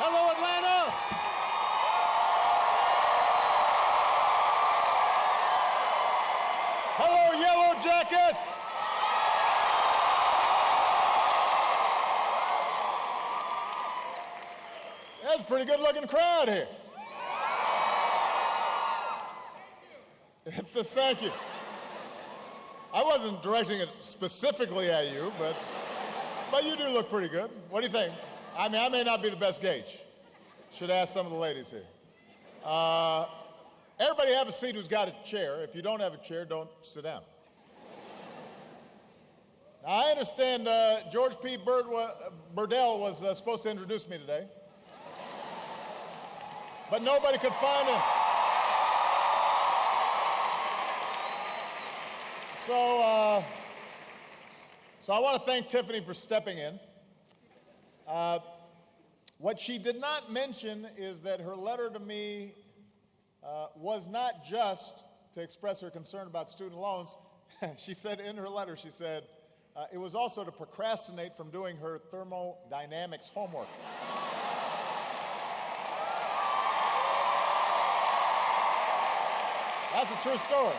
Hello, Atlanta. Hello, Yellow Jackets. That's a pretty good-looking crowd here. Thank you. I wasn't directing it specifically at you, but you do look pretty good. What do you think? I mean, I may not be the best gauge. Should ask some of the ladies here. Everybody have a seat who's got a chair. If you don't have a chair, don't sit down. Now, I understand George P. Burdell was supposed to introduce me today, but nobody could find him. So I want to thank Tiffany for stepping in. What she did not mention is that her letter to me was not just to express her concern about student loans. She said in her letter, she said, it was also to procrastinate from doing her thermodynamics homework. That's a true story.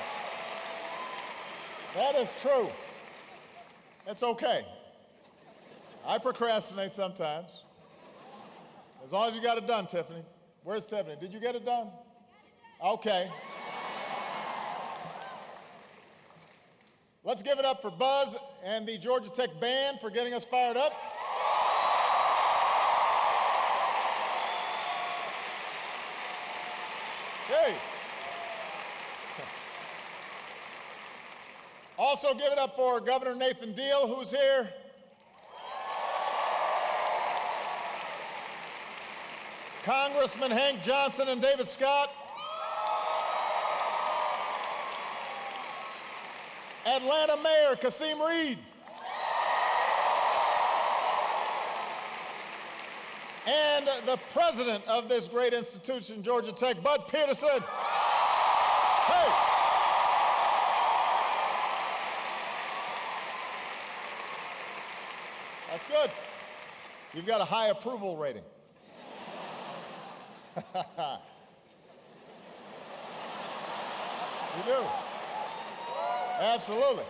That is true. It's okay. I procrastinate sometimes. As long as you got it done, Tiffany. Where's Tiffany? Did you get it done? Okay. Let's give it up for Buzz and the Georgia Tech band for getting us fired up. Hey. Also give it up for Governor Nathan Deal, who's here. Congressman Hank Johnson and David Scott. Atlanta Mayor Kasim Reed. And the president of this great institution, Georgia Tech, Bud Peterson. Hey. That's good. You've got a high approval rating. You do. Absolutely.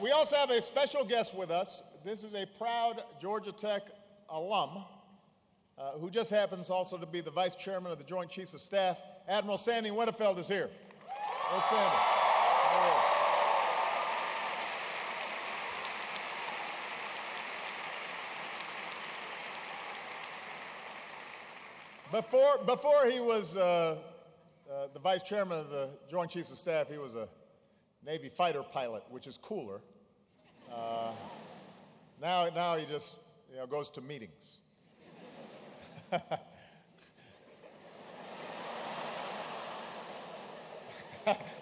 We also have a special guest with us. This is a proud Georgia Tech alum who just happens also to be the vice chairman of the Joint Chiefs of Staff. Admiral Sandy Winnefeld is here. Where's Sandy? There he is. Before he was the vice chairman of the Joint Chiefs of Staff, he was a Navy fighter pilot, which is cooler. Now he just goes to meetings.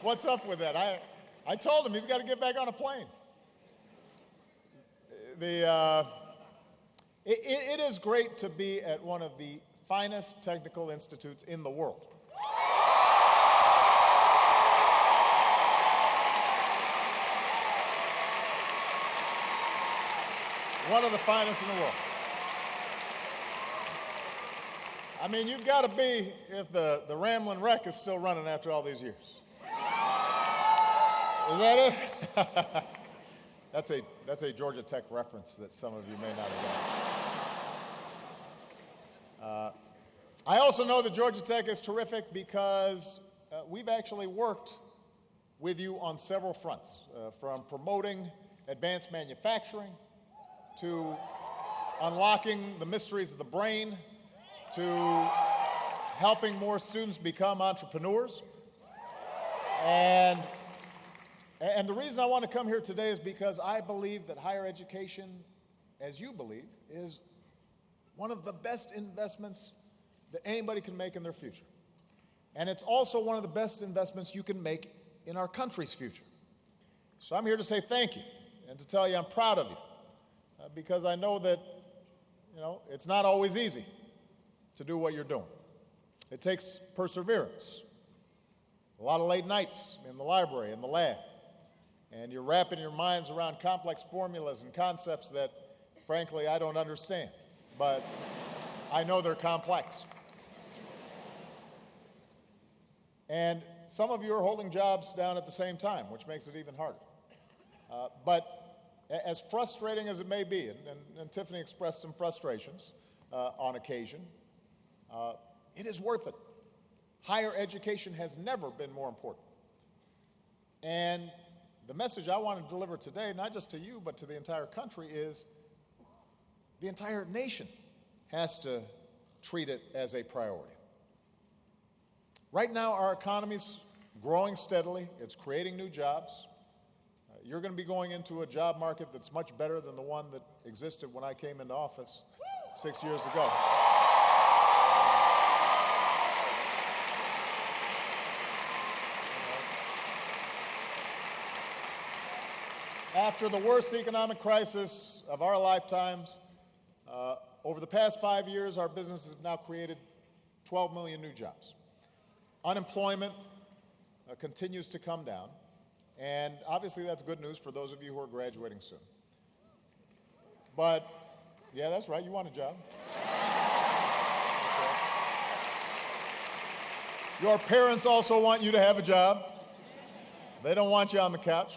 What's up with that? I told him he's got to get back on a plane. It is great to be at one of the finest technical institutes in the world. One of the finest in the world. I mean, you've got to be if the Ramblin' Wreck is still running after all these years. Is that it? That's a Georgia Tech reference that some of you may not have gotten. I also know that Georgia Tech is terrific because we've actually worked with you on several fronts, from promoting advanced manufacturing to unlocking the mysteries of the brain to helping more students become entrepreneurs. And the reason I want to come here today is because I believe that higher education, as you believe, is one of the best investments that anybody can make in their future. And it's also one of the best investments you can make in our country's future. So I'm here to say thank you and to tell you I'm proud of you because I know that, it's not always easy to do what you're doing. It takes perseverance, a lot of late nights in the library, in the lab, and you're wrapping your minds around complex formulas and concepts that, frankly, I don't understand. But I know they're complex. And some of you are holding jobs down at the same time, which makes it even harder. But as frustrating as it may be, and Tiffany expressed some frustrations on occasion, it is worth it. Higher education has never been more important. And the message I want to deliver today, not just to you, but to the entire country, is the entire nation has to treat it as a priority. Right now, our economy's growing steadily. It's creating new jobs. You're going to be going into a job market that's much better than the one that existed when I came into office 6 years ago. After the worst economic crisis of our lifetimes, over the past 5 years, our businesses have now created 12 million new jobs. Unemployment continues to come down, and obviously that's good news for those of you who are graduating soon. But, yeah, that's right, you want a job. Okay. Your parents also want you to have a job. They don't want you on the couch.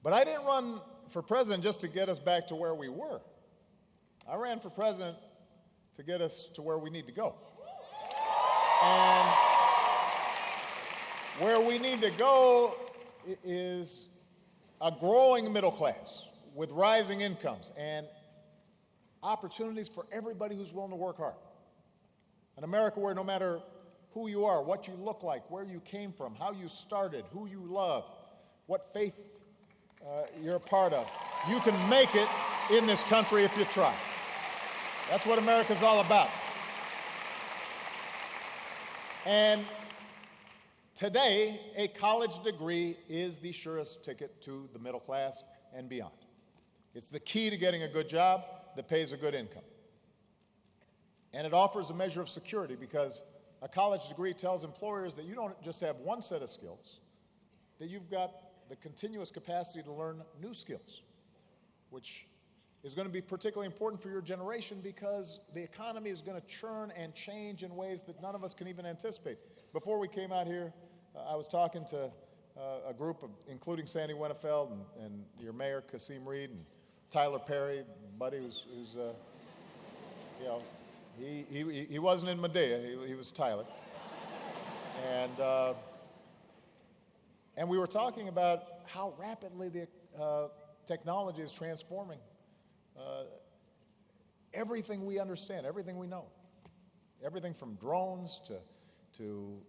But I didn't run for president just to get us back to where we were. I ran for president to get us to where we need to go. And where we need to go is a growing middle class with rising incomes and opportunities for everybody who's willing to work hard. An America where no matter who you are, what you look like, where you came from, how you started, who you love, what faith you're a part of, you can make it in this country if you try. That's what America's all about. And today, a college degree is the surest ticket to the middle class and beyond. It's the key to getting a good job that pays a good income. And it offers a measure of security because a college degree tells employers that you don't just have one set of skills, that you've got the continuous capacity to learn new skills, which is going to be particularly important for your generation because the economy is going to churn and change in ways that none of us can even anticipate. Before we came out here, I was talking to a group of, including Sandy Winnefeld and your mayor, Kasim Reed, and Tyler Perry, buddy who's you know, he wasn't in Medea, he was Tyler. And we were talking about how rapidly the technology is transforming everything we understand, everything we know. Everything from drones to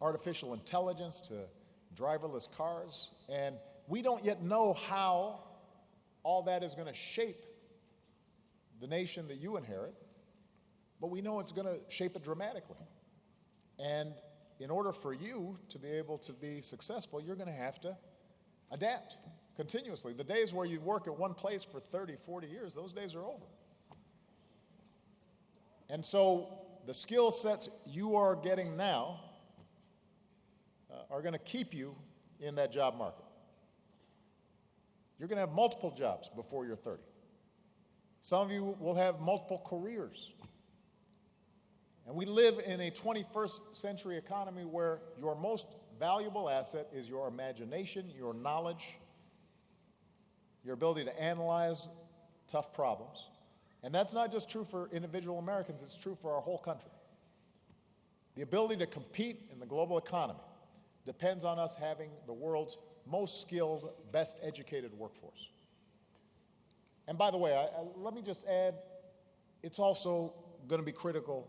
artificial intelligence to driverless cars. And we don't yet know how all that is going to shape the nation that you inherit, but we know it's going to shape it dramatically. And in order for you to be able to be successful, you're going to have to adapt continuously. The days where you work at one place for 30, 40 years, those days are over. And so the skill sets you are getting now are going to keep you in that job market. You're going to have multiple jobs before you're 30. Some of you will have multiple careers. And we live in a 21st century economy where your most valuable asset is your imagination, your knowledge, your ability to analyze tough problems. And that's not just true for individual Americans, it's true for our whole country. The ability to compete in the global economy depends on us having the world's most skilled, best educated workforce. And by the way, let me just add, it's also going to be critical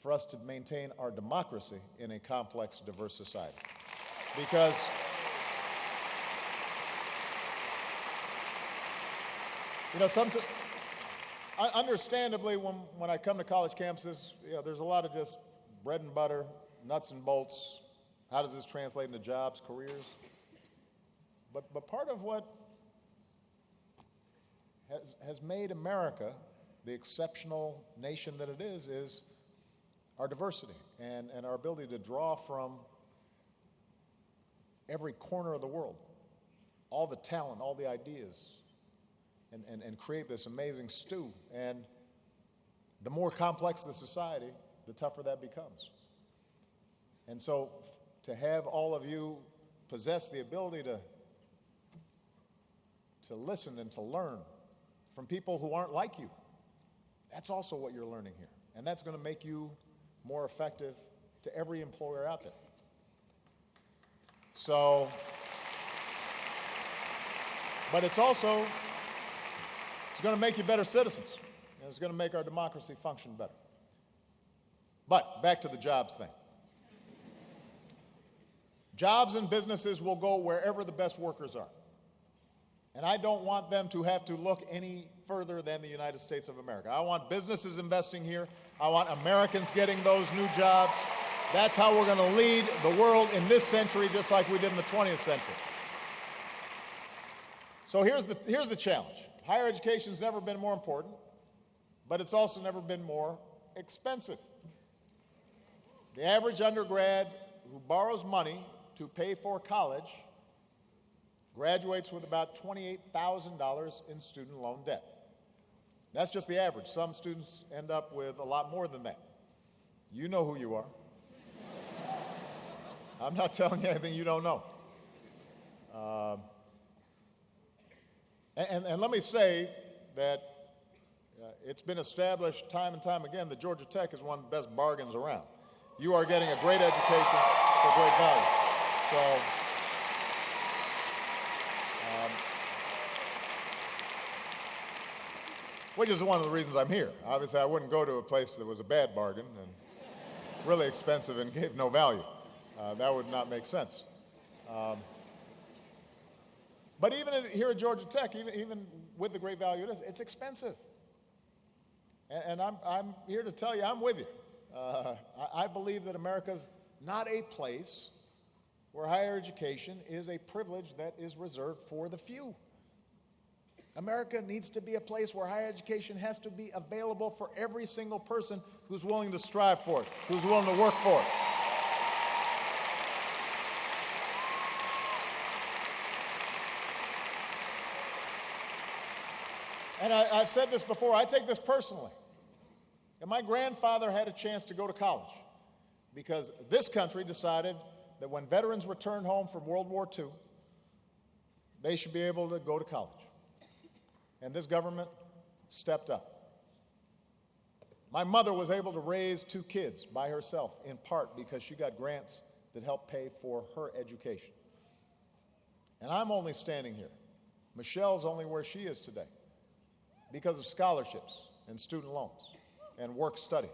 for us to maintain our democracy in a complex, diverse society. Because understandably, when I come to college campuses, there's a lot of just bread and butter, nuts and bolts. How does this translate into jobs, careers? But part of what has made America the exceptional nation that it is our diversity and our ability to draw from every corner of the world, all the talent, all the ideas, and create this amazing stew. And the more complex the society, the tougher that becomes. And so to have all of you possess the ability to listen and to learn from people who aren't like you, that's also what you're learning here. And that's going to make you more effective to every employer out there. So, but it's going to make you better citizens. And it's going to make our democracy function better. But back to the jobs thing. Jobs and businesses will go wherever the best workers are. And I don't want them to have to look any further than the United States of America. I want businesses investing here. I want Americans getting those new jobs. That's how we're going to lead the world in this century, just like we did in the 20th century. So here's the challenge. Higher education's never been more important, but it's also never been more expensive. The average undergrad who borrows money to pay for college graduates with about $28,000 in student loan debt. That's just the average. Some students end up with a lot more than that. You know who you are. I'm not telling you anything you don't know. And let me say that it's been established time and time again that Georgia Tech is one of the best bargains around. You are getting a great education for great value. So, which is one of the reasons I'm here. Obviously, I wouldn't go to a place that was a bad bargain and really expensive and gave no value. That would not make sense. But even here at Georgia Tech, even with the great value it is, it's expensive. And I'm here to tell you, I'm with you. I believe that America's not a place where higher education is a privilege that is reserved for the few. America needs to be a place where higher education has to be available for every single person who's willing to strive for it, who's willing to work for it. And I've said this before, I take this personally. And my grandfather had a chance to go to college because this country decided that when veterans returned home from World War II, they should be able to go to college. And this government stepped up. My mother was able to raise 2 kids by herself, in part because she got grants that helped pay for her education. And I'm only standing here. Michelle's only where she is today because of scholarships and student loans and work study.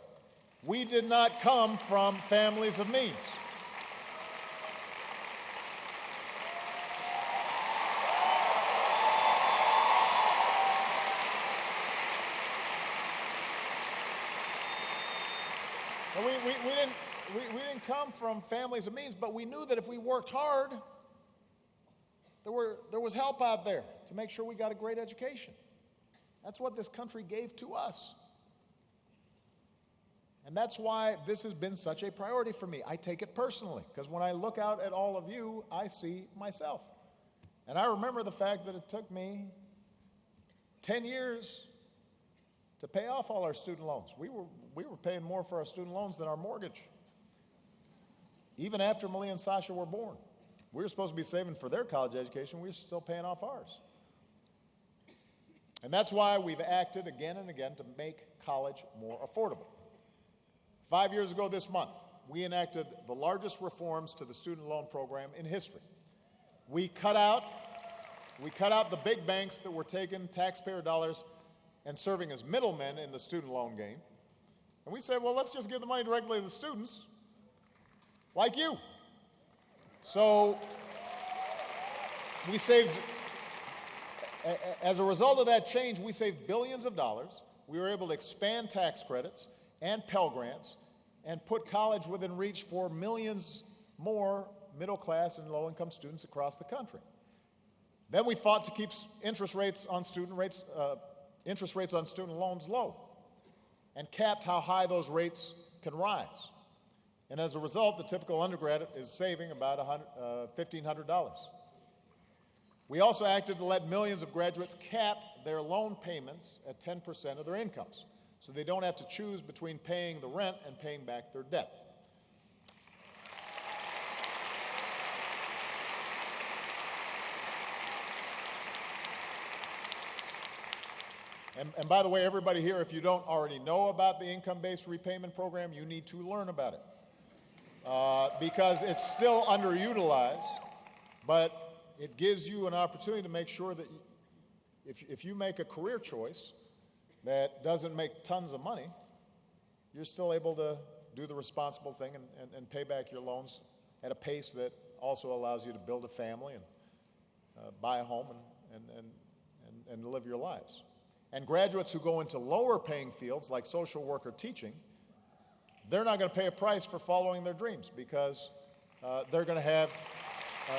We did not come from families of means. We didn't come from families of means, but we knew that if we worked hard, there was help out there to make sure we got a great education. That's what this country gave to us. And that's why this has been such a priority for me. I take it personally, because when I look out at all of you, I see myself. And I remember the fact that it took me 10 years to pay off all our student loans. We were paying more for our student loans than our mortgage. Even after Malia and Sasha were born. We were supposed to be saving for their college education. We were still paying off ours. And that's why we've acted again and again to make college more affordable. 5 years ago this month, we enacted the largest reforms to the student loan program in history. We cut out the big banks that were taking taxpayer dollars and serving as middlemen in the student loan game. And we said, well, let's just give the money directly to the students, like you. So we saved, as a result of that change, we saved billions of dollars. We were able to expand tax credits and Pell Grants and put college within reach for millions more middle class and low income students across the country. Then we fought to keep interest rates on student loans low and capped how high those rates can rise. And as a result, the typical undergrad is saving about $1,500. We also acted to let millions of graduates cap their loan payments at 10% of their incomes, so they don't have to choose between paying the rent and paying back their debt. And by the way, everybody here, if you don't already know about the income-based repayment program, you need to learn about it because it's still underutilized, but it gives you an opportunity to make sure that if you make a career choice that doesn't make tons of money, you're still able to do the responsible thing and pay back your loans at a pace that also allows you to build a family and buy a home and live your lives. And graduates who go into lower paying fields like social work or teaching, they're not going to pay a price for following their dreams because they're going to have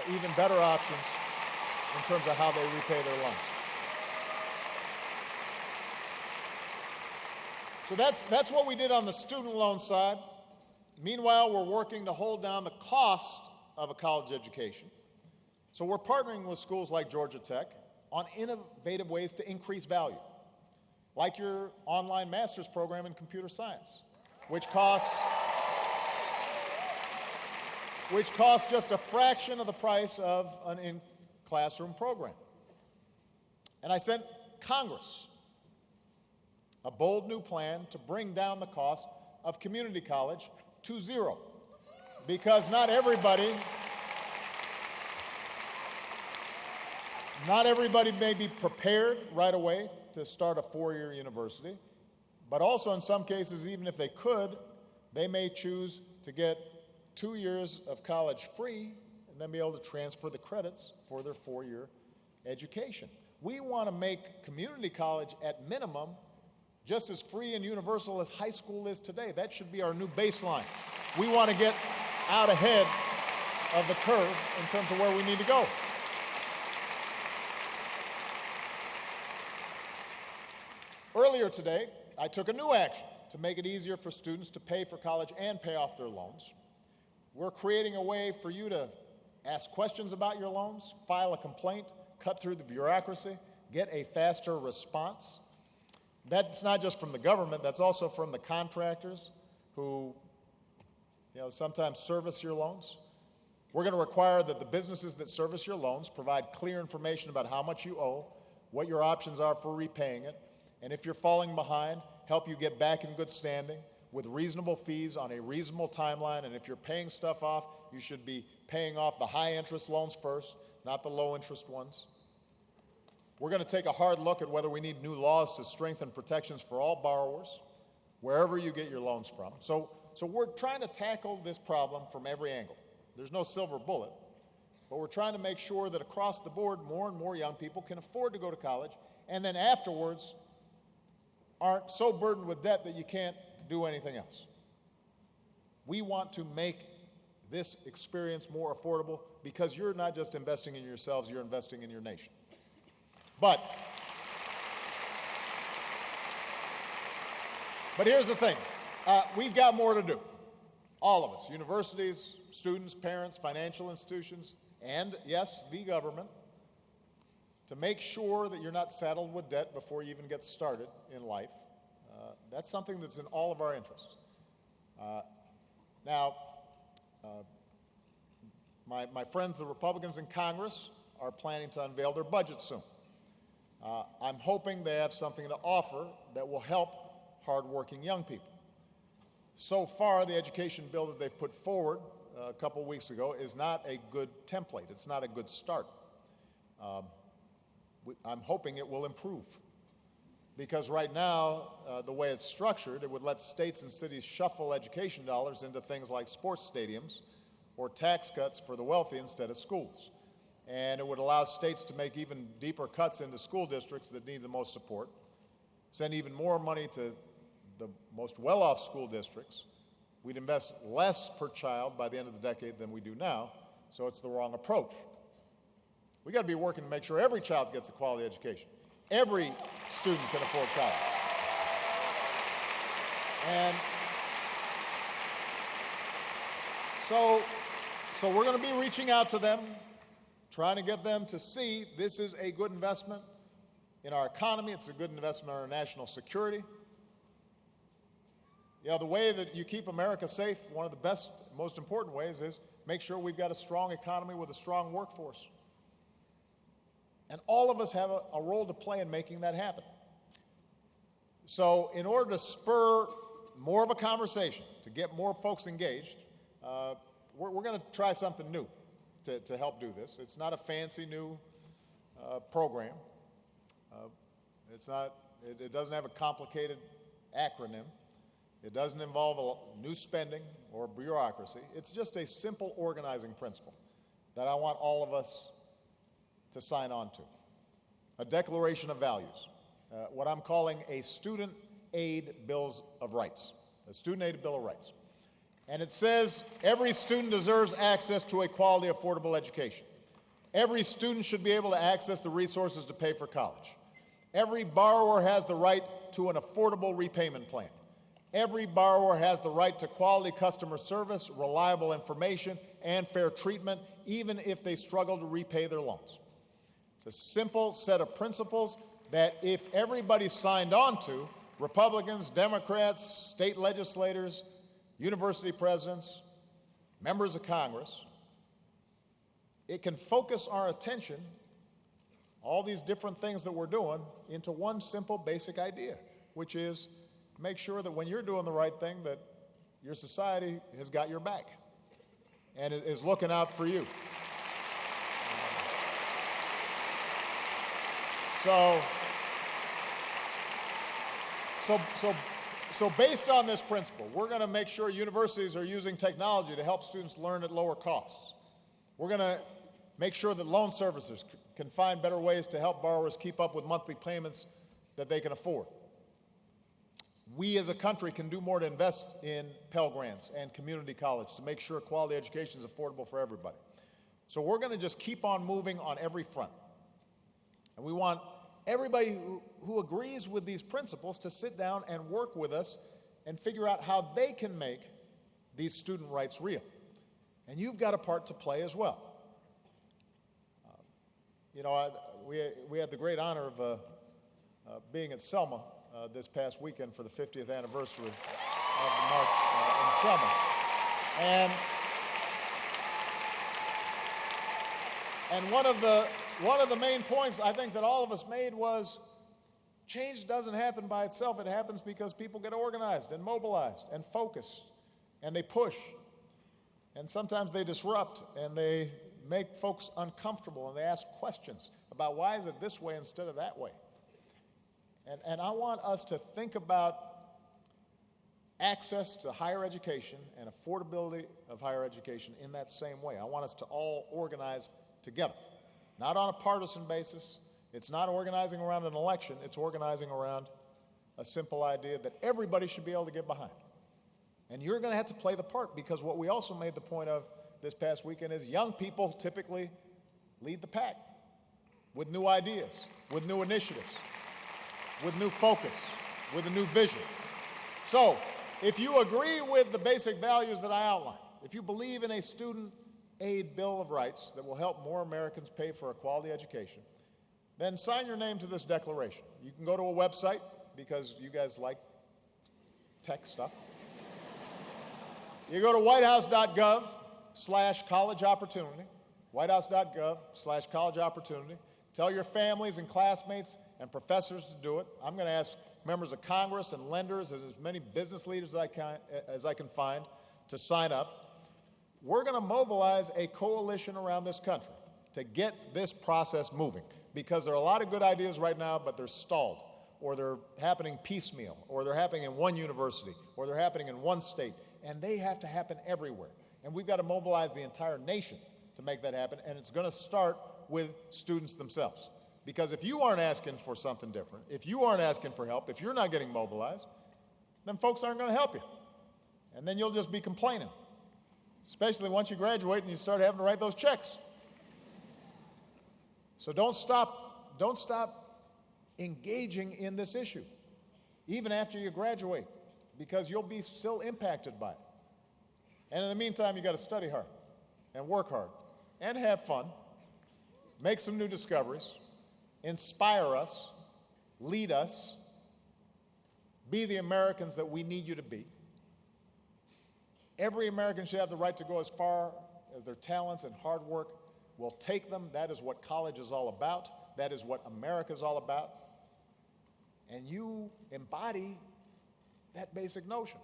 even better options in terms of how they repay their loans. So that's what we did on the student loan side. Meanwhile, we're working to hold down the cost of a college education. So we're partnering with schools like Georgia Tech on innovative ways to increase value, like your online master's program in computer science, which costs just a fraction of the price of an in-classroom program. And I sent Congress a bold new plan to bring down the cost of community college to zero, because not everybody may be prepared right away to start a four-year university, but also in some cases, even if they could, they may choose to get 2 years of college free and then be able to transfer the credits for their four-year education. We want to make community college at minimum just as free and universal as high school is today. That should be our new baseline. We want to get out ahead of the curve in terms of where we need to go. Earlier today, I took a new action to make it easier for students to pay for college and pay off their loans. We're creating a way for you to ask questions about your loans, file a complaint, cut through the bureaucracy, get a faster response. That's not just from the government, that's also from the contractors who sometimes service your loans. We're going to require that the businesses that service your loans provide clear information about how much you owe, what your options are for repaying it, and if you're falling behind, help you get back in good standing with reasonable fees on a reasonable timeline. And if you're paying stuff off, you should be paying off the high-interest loans first, not the low-interest ones. We're going to take a hard look at whether we need new laws to strengthen protections for all borrowers, wherever you get your loans from. So we're trying to tackle this problem from every angle. There's no silver bullet, but we're trying to make sure that across the board, more and more young people can afford to go to college, and then afterwards aren't so burdened with debt that you can't do anything else. We want to make this experience more affordable because you're not just investing in yourselves, you're investing in your nation. But here's the thing. We've got more to do. All of us, universities, students, parents, financial institutions, and yes, the government, to make sure that you're not saddled with debt before you even get started in life. That's something that's in all of our interest. My friends, the Republicans in Congress, are planning to unveil their budget soon. I'm hoping they have something to offer that will help hardworking young people. So far, the education bill that they've put forward a couple weeks ago is not a good template. It's not a good start. I'm hoping it will improve. Because right now, the way it's structured, it would let states and cities shuffle education dollars into things like sports stadiums or tax cuts for the wealthy instead of schools. And it would allow states to make even deeper cuts into school districts that need the most support, send even more money to the most well-off school districts. We'd invest less per child by the end of the decade than we do now, so it's the wrong approach. We got to be working to make sure every child gets a quality education. Every student can afford college. And so we're going to be reaching out to them, trying to get them to see this is a good investment. in our economy. It's a good investment in our national security. You know, the way that you keep America safe, one of the best, most important ways is make sure we've got a strong economy with a strong workforce. And all of us have a role to play in making that happen. So in order to spur more of a conversation, to get more folks engaged, we're going to try something new to help do this. It's not a fancy new program. It doesn't have a complicated acronym. It doesn't involve a new spending or bureaucracy. It's just a simple organizing principle that I want all of us to sign on to. A declaration of values, what I'm calling a student aid bill of rights, a student aid bill of rights. And it says every student deserves access to a quality, affordable education. Every student should be able to access the resources to pay for college. Every borrower has the right to an affordable repayment plan. Every borrower has the right to quality customer service, reliable information, and fair treatment, even if they struggle to repay their loans. It's a simple set of principles that if everybody signed on to, Republicans, Democrats, state legislators, university presidents, members of Congress, it can focus our attention, all these different things that we're doing, into one simple basic idea, which is make sure that when you're doing the right thing, that your society has got your back and is looking out for you. So based on this principle, we're going to make sure universities are using technology to help students learn at lower costs. We're going to make sure that loan servicers can find better ways to help borrowers keep up with monthly payments that they can afford. We as a country can do more to invest in Pell Grants and community college to make sure quality education is affordable for everybody. So we're going to just keep on moving on every front. And we want everybody who agrees with these principles to sit down and work with us and figure out how they can make these student rights real. And you've got a part to play as well. We had the great honor of being at Selma this past weekend for the 50th anniversary of the March in Selma. And one of the main points I think that all of us made was change doesn't happen by itself. It happens because people get organized and mobilized and focus, and they push. And sometimes they disrupt, and they make folks uncomfortable, and they ask questions about why is it this way instead of that way. And I want us to think about access to higher education and affordability of higher education in that same way. I want us to all organize together, not on a partisan basis. It's not organizing around an election. It's organizing around a simple idea that everybody should be able to get behind. And you're going to have to play the part, because what we also made the point of this past weekend is young people typically lead the pack with new ideas, with new initiatives, with new focus, with a new vision. So if you agree with the basic values that I outlined, if you believe in a student aid bill of rights that will help more Americans pay for a quality education, then sign your name to this declaration. You can go to a website, because you guys like tech stuff. You go to whitehouse.gov/college opportunity, whitehouse.gov/college opportunity. Tell your families and classmates and professors to do it. I'm going to ask members of Congress and lenders and as many business leaders as I can find to sign up. We're going to mobilize a coalition around this country to get this process moving, because there are a lot of good ideas right now, but they're stalled, or they're happening piecemeal, or they're happening in one university, or they're happening in one state, and they have to happen everywhere. And we've got to mobilize the entire nation to make that happen, and it's going to start with students themselves. Because if you aren't asking for something different, if you aren't asking for help, if you're not getting mobilized, then folks aren't going to help you. And then you'll just be complaining, especially once you graduate and you start having to write those checks. So don't stop engaging in this issue, even after you graduate, because you'll be still impacted by it. And in the meantime, you got to study hard and work hard and have fun, make some new discoveries, inspire us, lead us, be the Americans that we need you to be. Every American should have the right to go as far as their talents and hard work will take them. That is what college is all about. That is what America is all about. And you embody that basic notion.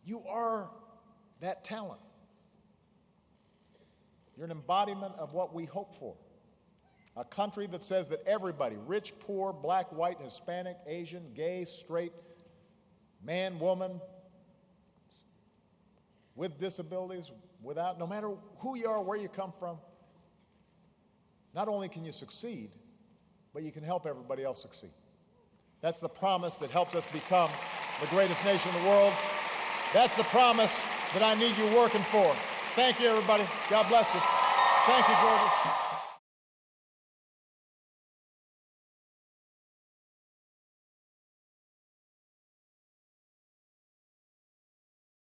You are that talent. You're an embodiment of what we hope for. A country that says that everybody, rich, poor, black, white, Hispanic, Asian, gay, straight, man, woman, with disabilities, without, no matter who you are, where you come from, not only can you succeed, but you can help everybody else succeed. That's the promise that helped us become the greatest nation in the world. That's the promise that I need you working for. Thank you, everybody. God bless you. Thank you, Georgia.